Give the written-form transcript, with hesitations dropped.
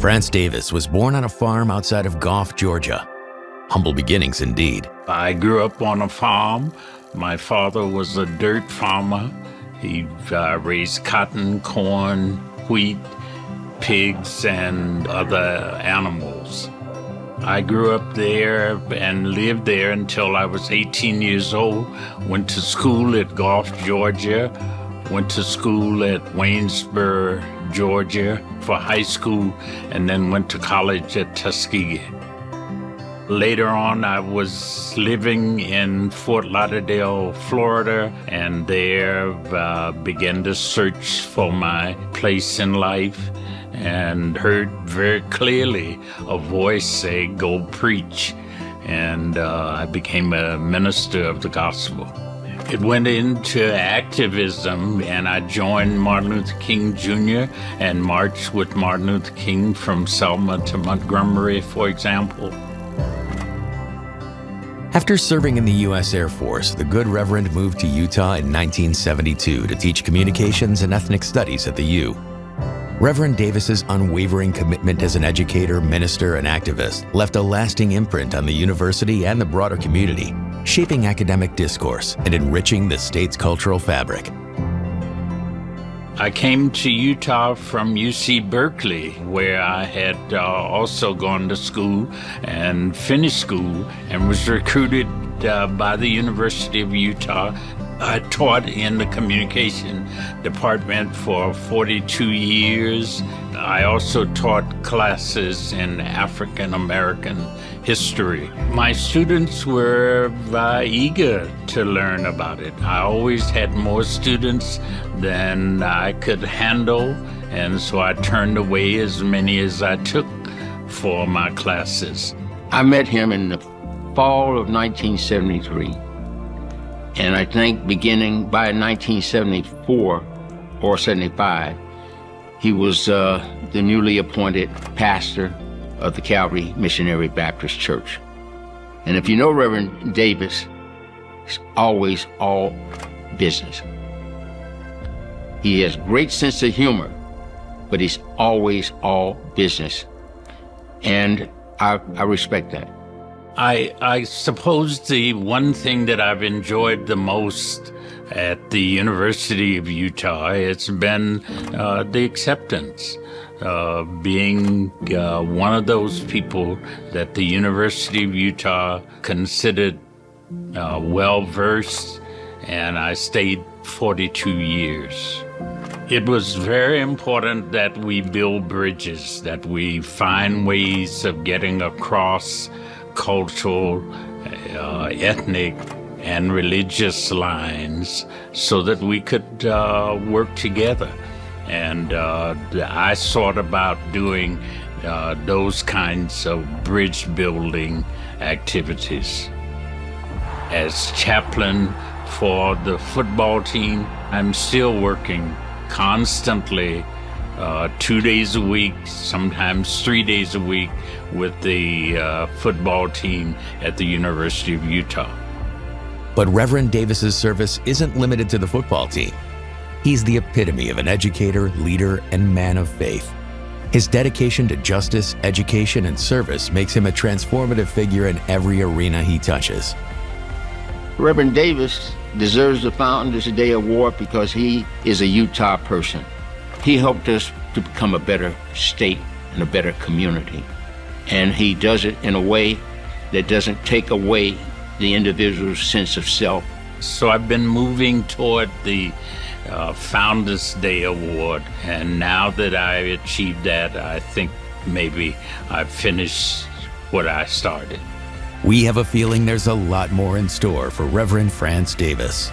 France Davis was born on a farm outside of Goff, Georgia. Humble beginnings indeed. I grew up on a farm. My father was a dirt farmer. He raised cotton, corn, wheat, pigs, and other animals. I grew up there and lived there until I was 18 years old. Went to school at Goff, Georgia. Went to school at Waynesboro, Georgia for high school, and then went to college at Tuskegee. Later on, I was living in Fort Lauderdale, Florida, and there began to search for my place in life and heard very clearly a voice say, "Go preach." And I became a minister of the gospel. It went into activism, and I joined Martin Luther King Jr. and marched with Martin Luther King from Selma to Montgomery, for example. After serving in the U.S. Air Force, the good Reverend moved to Utah in 1972 to teach communications and ethnic studies at the U. Reverend Davis's unwavering commitment as an educator, minister, and activist left a lasting imprint on the university and the broader community, shaping academic discourse and enriching the state's cultural fabric. I came to Utah from UC Berkeley, where I had also gone to school and finished school and was recruited by the University of Utah. I taught in the communication department for 42 years. I also taught classes in African American history. My students were eager to learn about it. I always had more students than I could handle, and so I turned away as many as I took for my classes. I met him in the fall of 1973. And I think beginning by 1974 or 75, he was the newly appointed pastor of the Calvary Missionary Baptist Church. And if you know Reverend Davis, he's always all business. He has great sense of humor, but he's always all business. And I respect that. I suppose the one thing that I've enjoyed the most at the University of Utah, it's been the acceptance. Being one of those people that the University of Utah considered well-versed, and I stayed 42 years. It was very important that we build bridges, that we find ways of getting across cultural, ethnic, and religious lines so that we could work together. And I thought about doing those kinds of bridge building activities. As chaplain for the football team, I'm still working constantly 2 days a week, sometimes 3 days a week with the football team at the University of Utah. But Reverend Davis's service isn't limited to the football team. He's the epitome of an educator, leader, and man of faith. His dedication to justice, education, and service makes him a transformative figure in every arena he touches. Reverend Davis deserves the Founders Day Award because he is a Utah person. He helped us to become a better state and a better community. And he does it in a way that doesn't take away the individual's sense of self. So I've been moving toward the Founders Day Award, and now that I achieved that, I think maybe I've finished what I started. We have a feeling there's a lot more in store for Reverend France Davis.